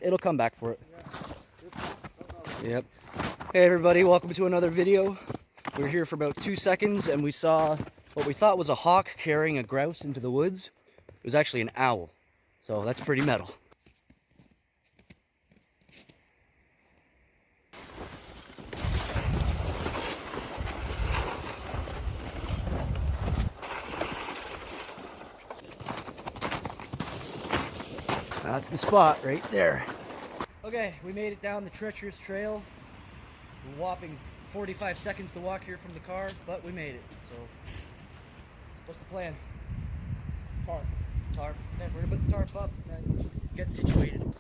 it'll come back for it. Yep. Hey everybody, welcome to another video. We were here for about 2 seconds and we saw what we thought was a hawk carrying a grouse into the woods. It was actually an owl. So that's pretty metal. That's the spot right there. Okay, we made it down the treacherous trail. A whopping 45 seconds to walk here from the car, but we made it. So, what's the plan? Tarp. Tarp. Okay, we're gonna put the tarp up and get situated.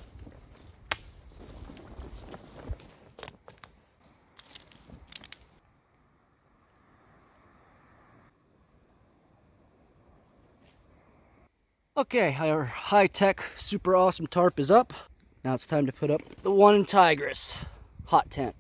Okay, our high-tech, super awesome tarp is up. Now it's time to put up the OneTigris hot tent.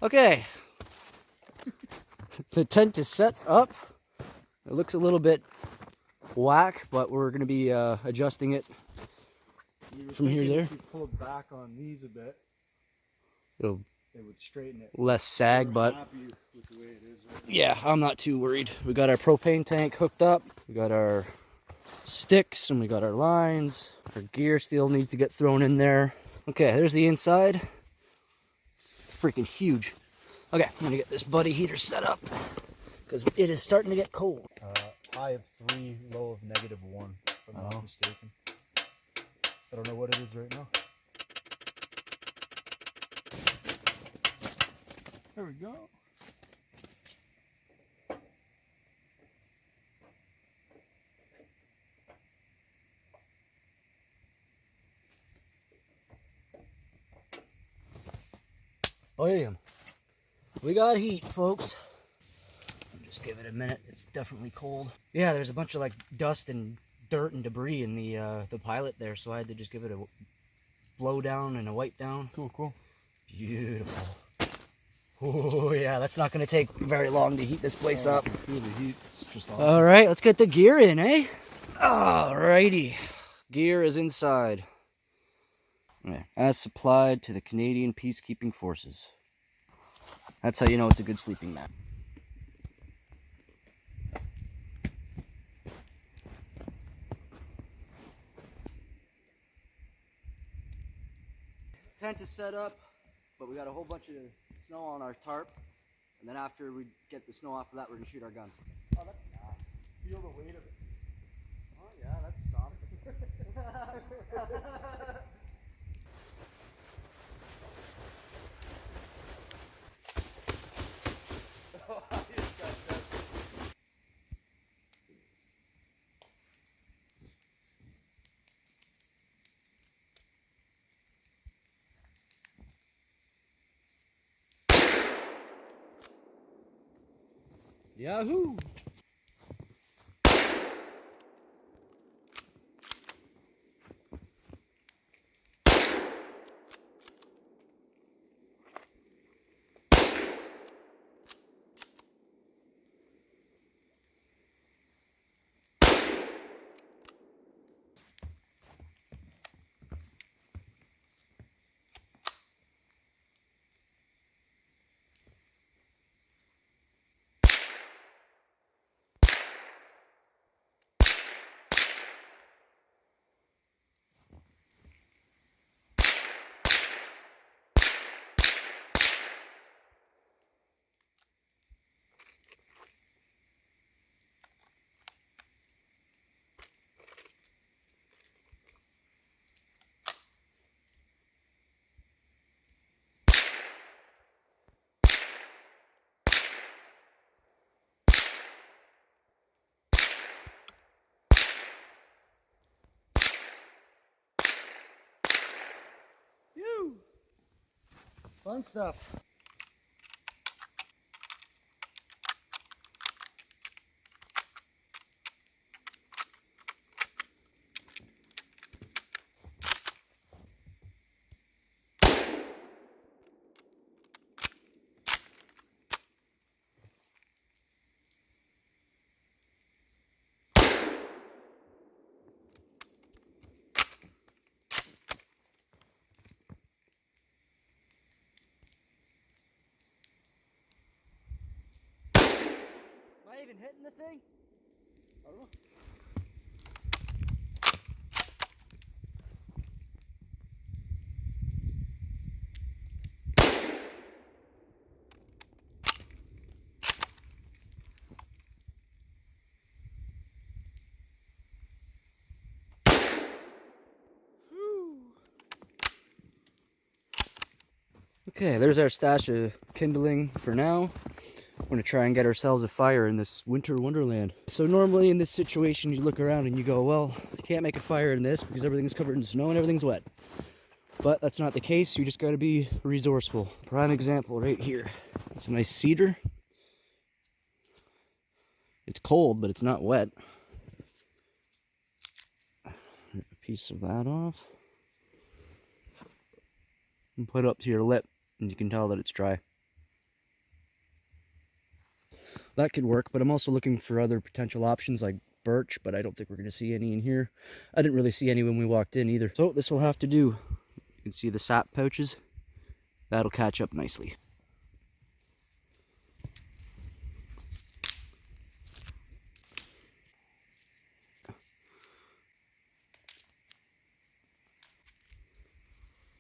Okay, the tent is set up. It looks a little bit whack, but we're going to be adjusting it from here to there. If you pulled back on these a bit, it would straighten it. Less sag, but happy with the way it is right now. Yeah, I'm not too worried. We got our propane tank hooked up. We got our sticks and we got our lines. Our gear still needs to get thrown in there. Okay, there's the inside. Freaking huge. Okay, I'm gonna get this buddy heater set up because it is starting to get cold. High of 3, low of -1, if I'm not mistaken. I don't know what it is right now. There we go. Bam! We got heat, folks. Just give it a minute. It's definitely cold. Yeah, there's a bunch of like dust and dirt and debris in the pilot there, so I had to just give it a blow down and a wipe down. Cool, cool. Beautiful. Oh yeah, that's not going to take very long to heat this place up. I can feel the heat. It's just awesome. All right, let's get the gear in, eh? Alrighty, gear is inside. Okay. As supplied to the Canadian Peacekeeping Forces. That's how you know it's a good sleeping mat. Tent is set up, but we got a whole bunch of snow on our tarp. And then after we get the snow off of that, we're gonna shoot our guns. Oh, that's nice. Feel the weight of it. Oh yeah, that's something. Yahoo! Fun stuff. even hitting the thing? I don't know. Okay, there's our stash of kindling for now. We're gonna try and get ourselves a fire in this winter wonderland. So normally in this situation, you look around and you go, well, you can't make a fire in this because everything's covered in snow and everything's wet. But that's not the case. You just gotta be resourceful. Prime example right here. It's a nice cedar. It's cold, but it's not wet. Rip a piece of that off. And put it up to your lip, and you can tell that it's dry. That could work, but I'm also looking for other potential options like birch, but I don't think we're going to see any in here. I didn't really see any when we walked in either. So this will have to do. You can see the sap pouches. That'll catch up nicely.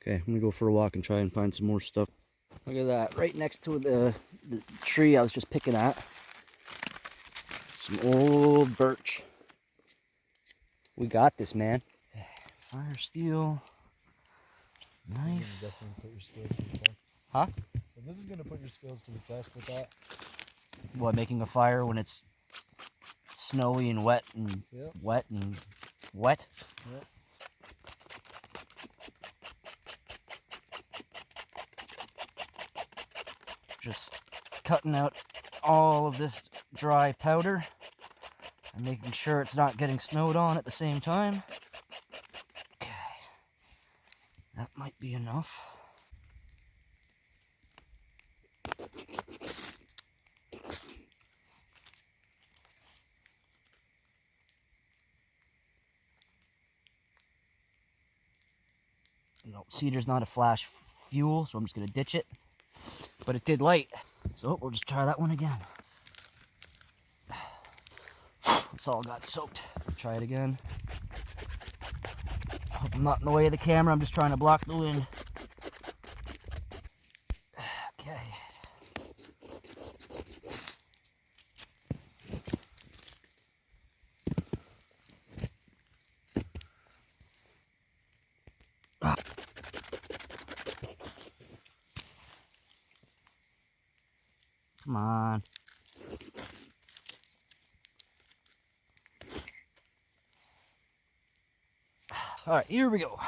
Okay, I'm going to go for a walk and try and find some more stuff. Look at that, right next to the tree I was just picking at. Some old birch. We got this, man. Fire steel. Knife. Definitely put your skills to the test. Huh? So this is going to put your skills to the test with that. What, making a fire when it's snowy and wet and Yep. wet and wet? Yep. Just cutting out all of this dry powder and making sure it's not getting snowed on at the same time. Okay, that might be enough. You know, cedar's not a flash fuel, so I'm just gonna ditch it. But it did light, so we'll just try that one again. It's all got soaked. Try it again. Hope I'm not in the way of the camera, I'm just trying to block the wind. Okay. Come on. All right, here we go.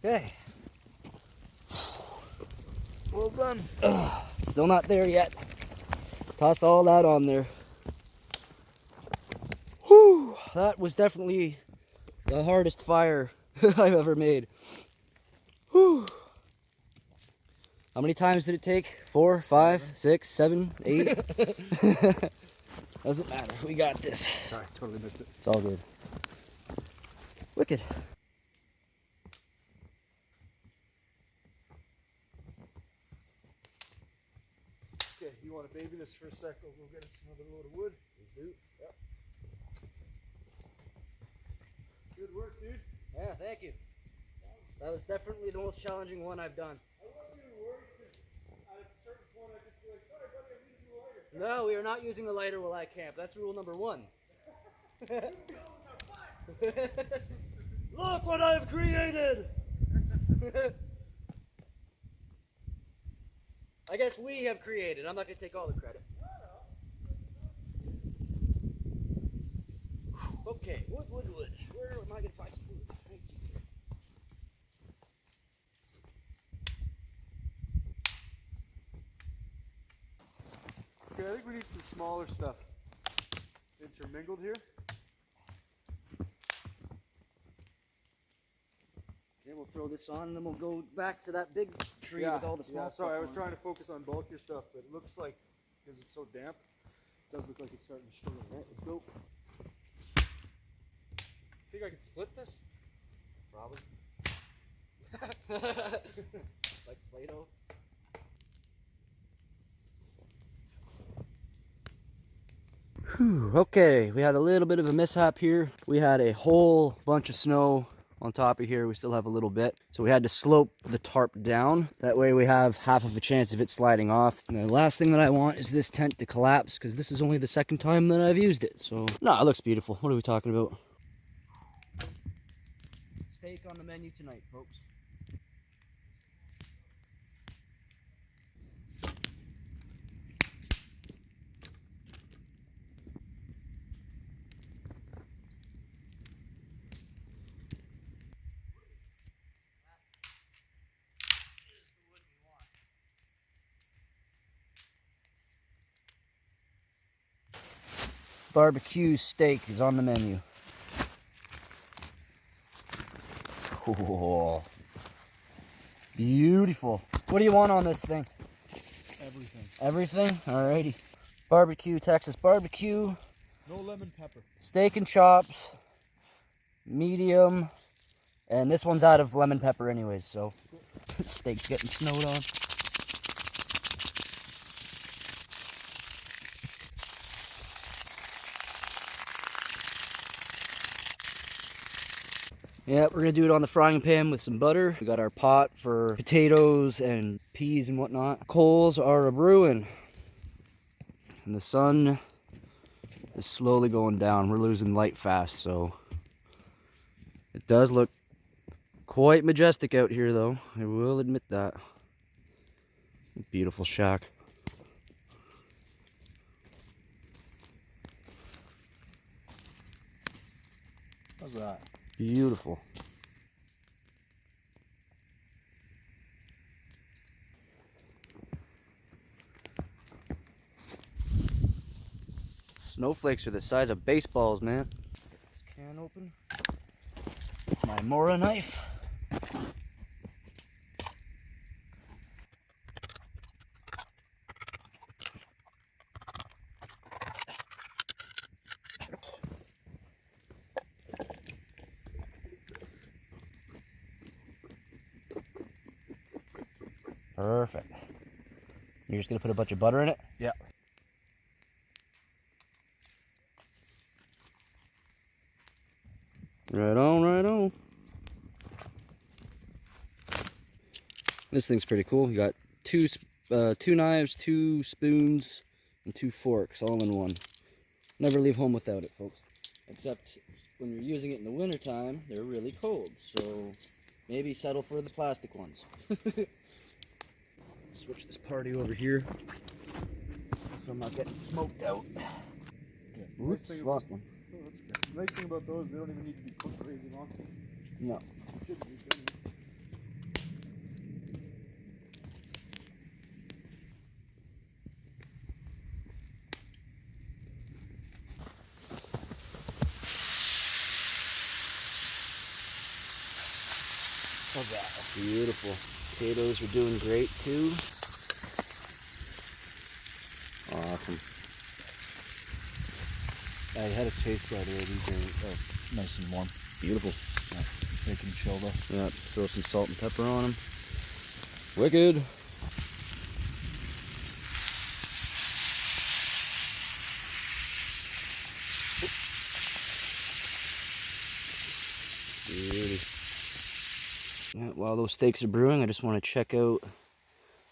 Okay. Well done. Still not there yet. Toss all that on there. Whew, that was definitely the hardest fire I've ever made. Whew. How many times did it take? 4, 5, 6, 7, 8? Doesn't matter. We got this. Sorry, totally missed it. It's all good. Wicked. Okay, you want to baby this for a sec? We'll go get us another load of wood. We do. Yep. Good work, dude. Yeah, thank you. That was definitely the most challenging one I've done. I wasn't even worried because at a certain point I just feel like, sorry, buddy, I'm using the lighter. No, we are not using a lighter while I camp. That's rule number 1. Look what I've created! I guess we have created. I'm not going to take all the credit. Okay, wood. Where am I going to find some wood? Thank you. think we need some smaller stuff intermingled here. Okay, we'll throw this on and then we'll go back to that big tree with all the small stuff. Sorry, I was trying to focus on bulkier stuff, but it looks like, because it's so damp, it does look like it's starting to shrivel. Right, let's go. Think I could split this? Probably. Like Play-Doh. Whew, okay, we had a little bit of a mishap here. We had a whole bunch of snow on top of here. We still have a little bit. So we had to slope the tarp down. That way we have half of a chance of it sliding off. And the last thing that I want is this tent to collapse because this is only the second time that I've used it. So, no, it looks beautiful. What are we talking about? Steak on the menu tonight, folks. Barbecue steak is on the menu. Cool. Beautiful. What do you want on this thing? Everything. Everything? Alrighty. Barbecue, Texas barbecue. No lemon pepper. Steak and chops. Medium. And this one's out of lemon pepper anyways, so steak's getting snowed on. Yeah, we're gonna do it on the frying pan with some butter. We got our pot for potatoes and peas and whatnot. Coals are a brewing. And the sun is slowly going down. We're losing light fast, so it does look quite majestic out here though. I will admit that. Beautiful shack. How's that? Beautiful. Snowflakes are the size of baseballs, man. Get this can open. My Mora knife. Perfect. You're just gonna put a bunch of butter in it? Yeah. Right on, right on. This thing's pretty cool. You got two knives, 2 spoons, and 2 forks all in one. Never leave home without it, folks. Except when you're using it in the wintertime, they're really cold. So maybe settle for the plastic ones. Switch this party over here so I'm not getting smoked out. Yeah. Oops, lost one. Oh, that's okay. The nice thing about those, they don't even need to be cooked crazy long. No. Should be done. How's that? Beautiful. Potatoes are doing great too. Awesome. I had a taste right away. These are Nice and warm. beautiful. Yeah. They can chill though. Yeah, throw some salt and pepper on them. Wicked. Beauty. Yeah, while those steaks are brewing, I just want to check out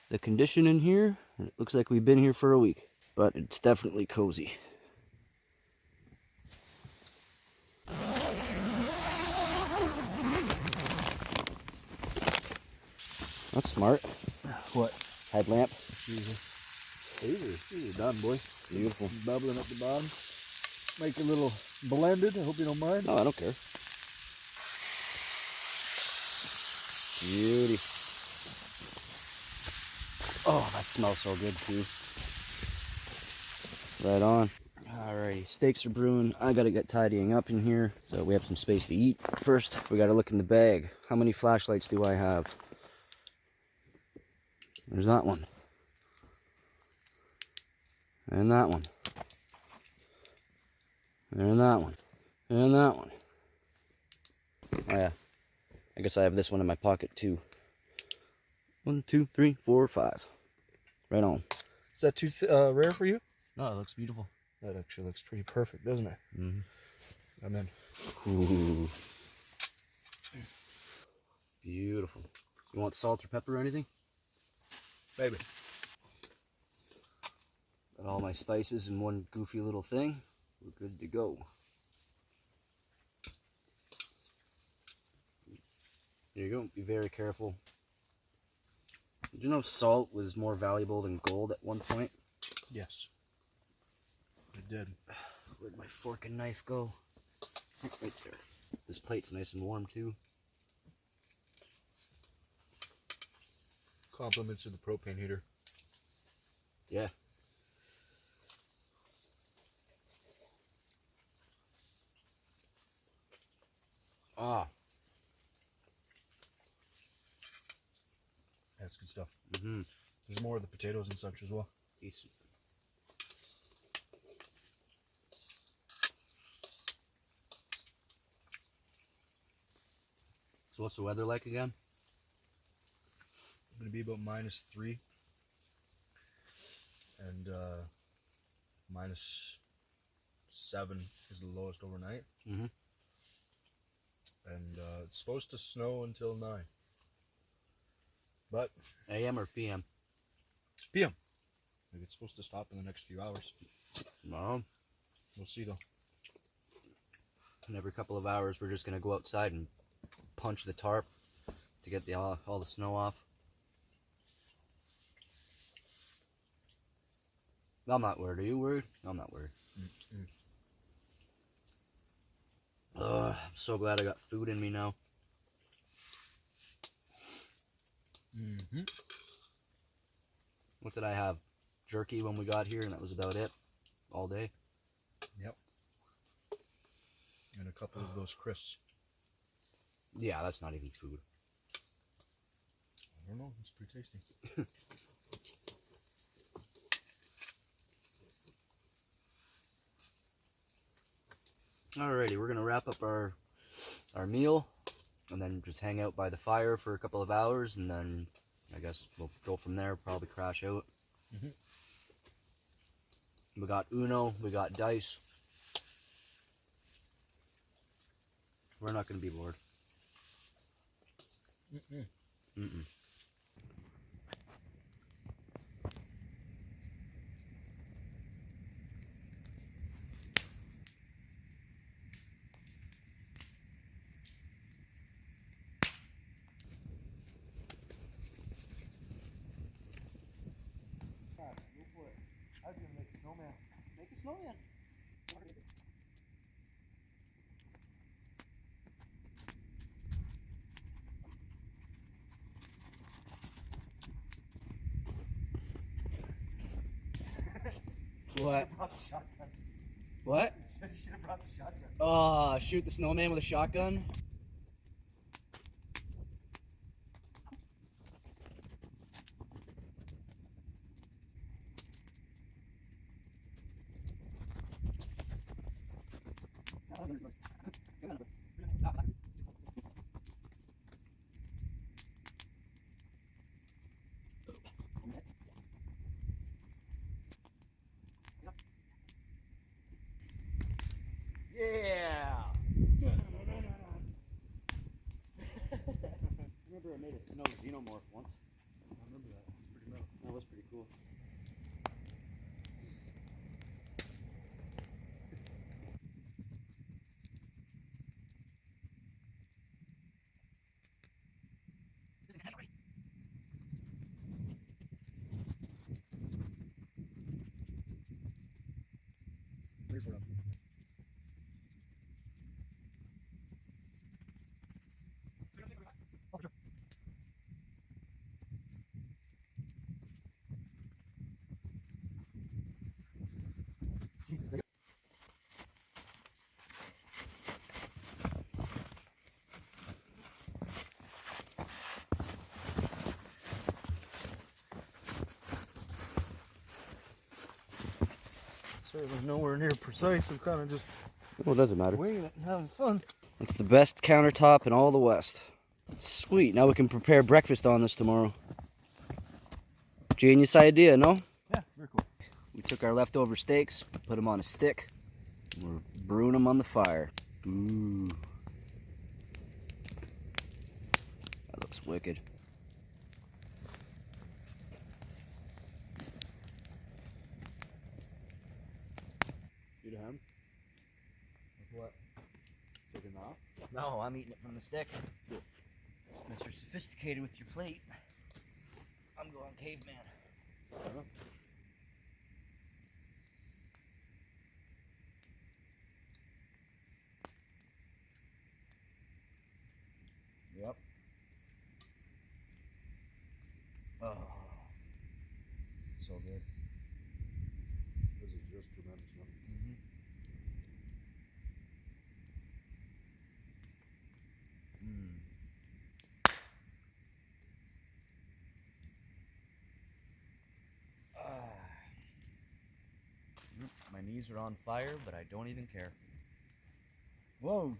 the condition in here. It looks like we've been here for a week, but it's definitely cozy. That's smart. What? Headlamp. These are done, boy. Beautiful. Bubbling at the bottom. Make it a little blended. I hope you don't mind. Oh, I don't care. Beauty. Oh, that smells so good too. Right on. Alrighty, steaks are brewing. I gotta get tidying up in here so we have some space to eat. First, we gotta look in the bag. How many flashlights do I have? There's that one. And that one. And that one. And that one. Oh yeah. I guess I have this one in my pocket too. 1, 2, 3, 4, 5. Right on. Is that too rare for you? No, it looks beautiful. That actually looks pretty perfect, doesn't it? Mm-hmm. I'm in. Ooh. Beautiful. You want salt or pepper or anything? Maybe. Got all my spices in one goofy little thing. We're good to go. There you go. Be very careful. Did you know salt was more valuable than gold at one point? Yes. I did. Where'd my fork and knife go? Right there. This plate's nice and warm too. Compliments of the propane heater. Yeah. Ah. That's good stuff. Mm-hmm. There's more of the potatoes and such as well. Decent. So what's the weather like again? It's going to be about -3. And -7 is the lowest overnight. Mm-hmm. And it's supposed to snow until 9. But AM or PM? it's PM. Like it's supposed to stop in the next few hours. No. We'll see though. And every couple of hours we're just going to go outside and punch the tarp to get all the snow off. I'm not worried. Are you worried? I'm not worried. I'm so glad I got food in me now. Mm-hmm. What did I have? Jerky when we got here, and that was about it. All day. Yep. And a couple of those crisps. Yeah, that's not even food. I don't know. It's pretty tasty. Alrighty, we're gonna wrap up our meal, and then just hang out by the fire for a couple of hours, and then I guess we'll go from there. Probably crash out. Mm-hmm. We got Uno, we got dice. We're not gonna be bored. Mm-mm. Mm-mm. I was gonna make a snowman. Make a snowman. What? Brought the shotgun. What? You should have brought the shotgun. Oh, shoot the snowman with a shotgun? Yeah! Remember I made a snow xenomorph once. I remember that. It's pretty metal. That was pretty cool. Please hold up. certainly nowhere near precise. I'm kind of just Well, it doesn't matter. winging it and having fun. It's the best countertop in all the West. Sweet, now we can prepare breakfast on this tomorrow. Genius idea, no? Yeah, very cool. We took our leftover steaks, put them on a stick, and we're brewing them on the fire. Ooh. That looks wicked. You ham? With what? Taking that off? No, I'm eating it from the stick. Mr. Sophisticated with your plate. I'm going caveman. Yep. Oh, so good. This is just tremendous, man. My knees are on fire, but I don't even care. Whoa.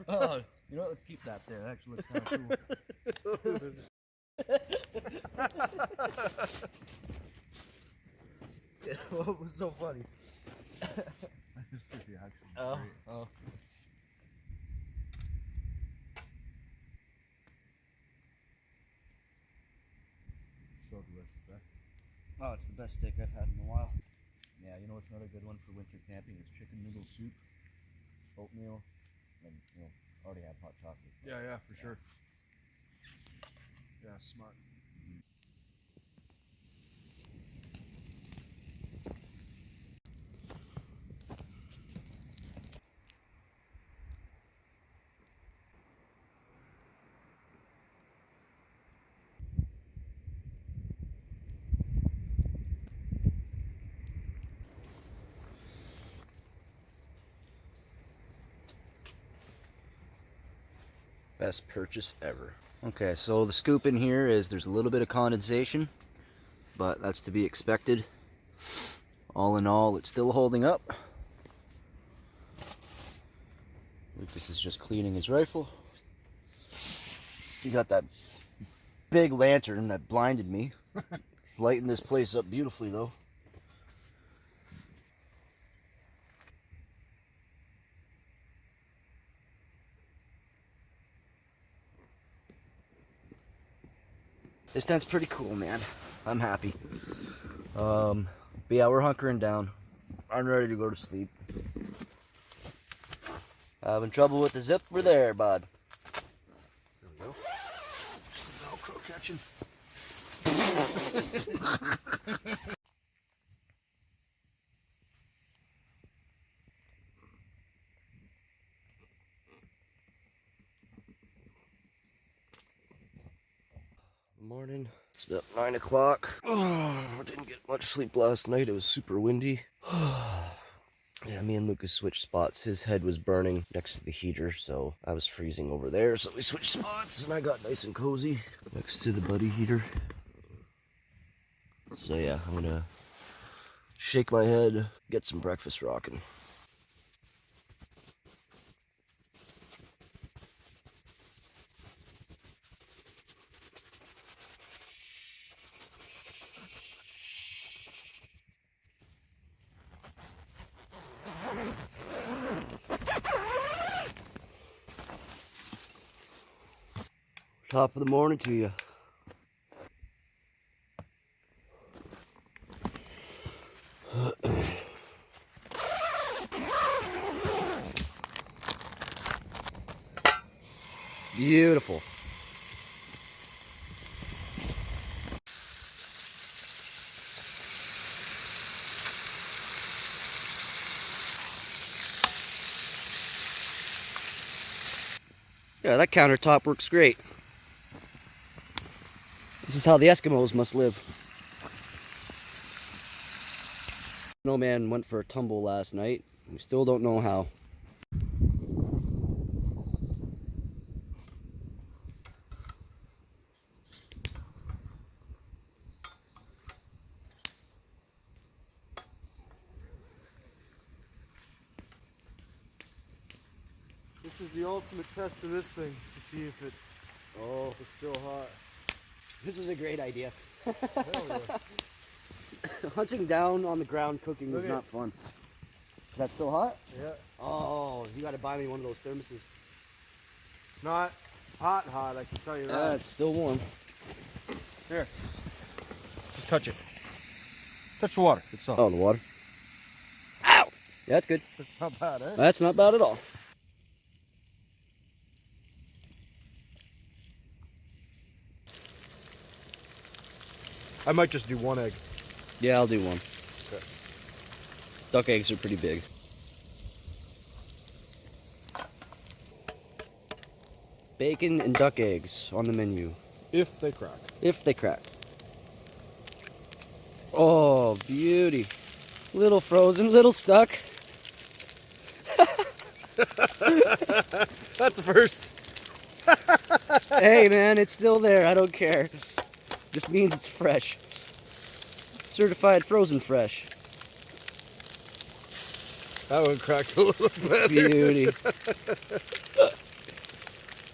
Oh, you know what? Let's keep that there. That actually looks kind of cool. What was so funny? I just took the action. Oh, Great. oh. So delicious, eh? Oh, it's the best steak I've had in a while. Yeah, you know what's another good one for winter camping is chicken noodle soup, oatmeal, and already have hot chocolate. Yeah, for sure. Yeah, smart. Best purchase ever. Okay, so the scoop in here is there's a little bit of condensation, but that's to be expected. All in all, it's still holding up. Lucas is just cleaning his rifle. He got that big lantern that blinded me. Lighting this place up beautifully though. This tent's pretty cool, man. I'm happy. But yeah, we're hunkering down. I'm ready to go to sleep. Having trouble with the zip? We're there, bud. There we go. Just the Velcro catching. Morning. It's about 9 o'clock. Oh, I didn't get much sleep last night. It was super windy. Yeah, me and Lucas switched spots. His head was burning next to the heater, so I was freezing over there. So we switched spots, and I got nice and cozy next to the buddy heater. So yeah, I'm gonna shake my head, get some breakfast rocking. Top of the morning to you. Beautiful. Yeah, that countertop works great. This is how the Eskimos must live. Snowman went for a tumble last night. We still don't know how. This is the ultimate test of this thing to see if it is still hot. This is a great idea. Hell yeah. Hunting down on the ground cooking is Okay. not fun. Is that still hot? Yeah. Oh, you gotta buy me one of those thermoses. It's not hot, I can tell you that. It's still warm. Here. Just touch it. Touch the water. It's soft. Oh, the water. Ow! Yeah, that's good. It's not bad, eh? That's not bad at all. I might just do one egg. Yeah, I'll do one. Okay. Duck eggs are pretty big. Bacon and duck eggs on the menu. If they crack. If they crack. Oh, beauty. Little frozen, little stuck. That's the first. Hey man, it's still there. I don't care. Just means it's fresh. Certified frozen fresh. That one cracked a little better. Beauty.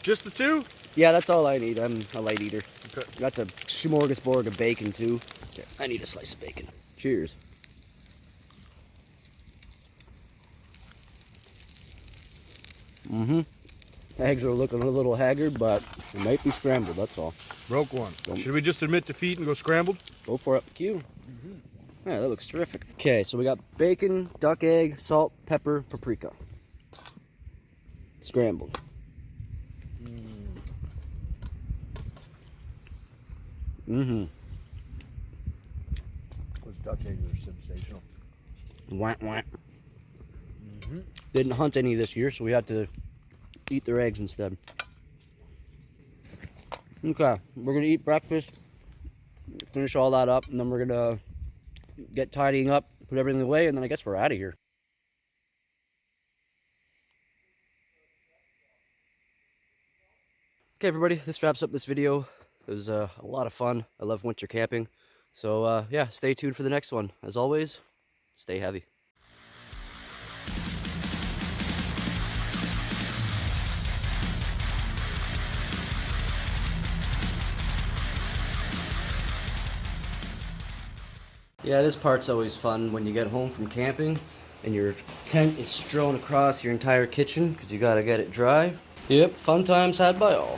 Just the two? Yeah, that's all I need. I'm a light eater. Okay. That's a smorgasbord of bacon too. Okay, I need a slice of bacon. Cheers. Mm-hmm. Eggs are looking a little haggard, but it might be scrambled, that's all. Broke one. Don't- Should we just admit defeat and go scrambled? Go for it. Q. Yeah, that looks terrific. Okay, so we got bacon, duck egg, salt, pepper, paprika. Scrambled. Mm-hmm. Those duck eggs are sensational. Wah, wah. Didn't hunt any this year, so we had to eat their eggs instead. Okay, we're gonna eat breakfast, finish all that up, and then we're gonna get tidying up, put everything away, and then I guess we're out of here. Okay, everybody, this wraps up this video. It was a lot of fun. I love winter camping. So, yeah, stay tuned for the next one. As always, stay heavy. Yeah, this part's always fun when you get home from camping and your tent is strewn across your entire kitchen because you gotta get it dry. Yep, fun times had by all.